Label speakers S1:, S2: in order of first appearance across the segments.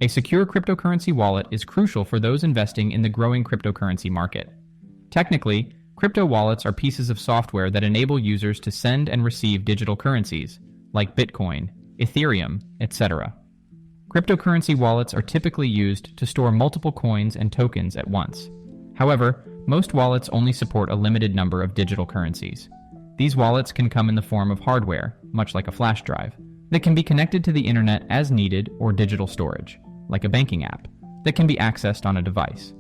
S1: A secure cryptocurrency wallet is crucial for those investing in the growing cryptocurrency market. Technically, crypto wallets are pieces of software that enable users to send and receive digital currencies, like Bitcoin, Ethereum, etc. Cryptocurrency wallets are typically used to store multiple coins and tokens at once. However, most wallets only support a limited number of digital currencies. These wallets can come in the form of hardware, much like a flash drive, that can be connected to the internet as needed, or digital storage, like a banking app, that can be accessed on a device.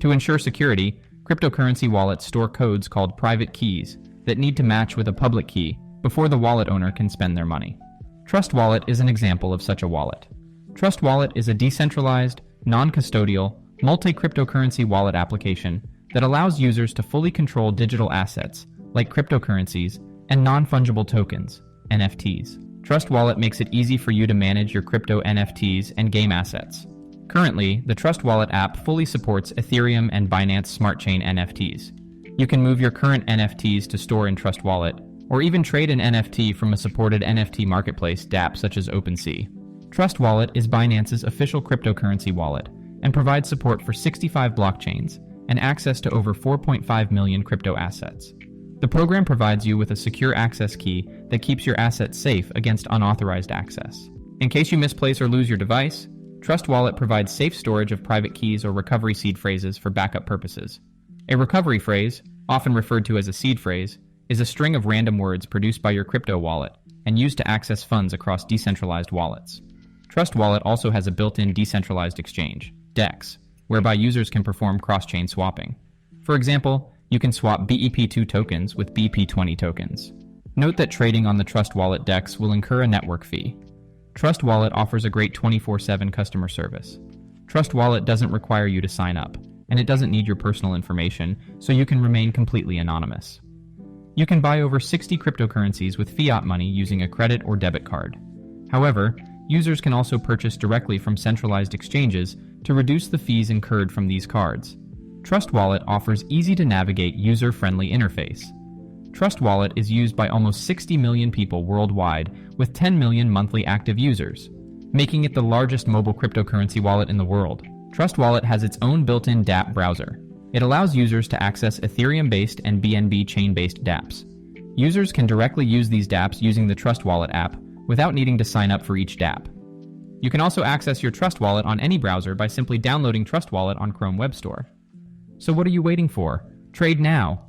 S1: To ensure security, cryptocurrency wallets store codes called private keys that need to match with a public key before the wallet owner can spend their money. Trust Wallet is an example of such a wallet. Trust Wallet is a decentralized, non-custodial, multi-cryptocurrency wallet application that allows users to fully control digital assets like cryptocurrencies and non-fungible tokens, NFTs. Trust Wallet makes it easy for you to manage your crypto NFTs and game assets. Currently, the Trust Wallet app fully supports Ethereum and Binance Smart Chain NFTs. You can move your current NFTs to store in Trust Wallet, or even trade an NFT from a supported NFT marketplace dApp such as OpenSea. Trust Wallet is Binance's official cryptocurrency wallet and provides support for 65 blockchains and access to over 4.5 million crypto assets. The program provides you with a secure access key that keeps your assets safe against unauthorized access. In case you misplace or lose your device, Trust Wallet provides safe storage of private keys or recovery seed phrases for backup purposes. A recovery phrase, often referred to as a seed phrase, is a string of random words produced by your crypto wallet and used to access funds across decentralized wallets. Trust Wallet also has a built-in decentralized exchange, DEX, whereby users can perform cross-chain swapping. For example, you can swap BEP2 tokens with BP20 tokens. Note that trading on the Trust Wallet DEX will incur a network fee. Trust Wallet offers a great 24/7 customer service. Trust Wallet doesn't require you to sign up, and it doesn't need your personal information, so you can remain completely anonymous. You can buy over 60 cryptocurrencies with fiat money using a credit or debit card. However, users can also purchase directly from centralized exchanges to reduce the fees incurred from these cards. Trust Wallet offers easy-to-navigate, user-friendly interface. Trust Wallet is used by almost 60 million people worldwide, with 10 million monthly active users, making it the largest mobile cryptocurrency wallet in the world. Trust Wallet has its own built-in dApp browser. It allows users to access Ethereum-based and BNB chain-based dApps. Users can directly use these dApps using the Trust Wallet app without needing to sign up for each dApp. You can also access your Trust Wallet on any browser by simply downloading Trust Wallet on Chrome Web Store. So what are you waiting for? Trade now!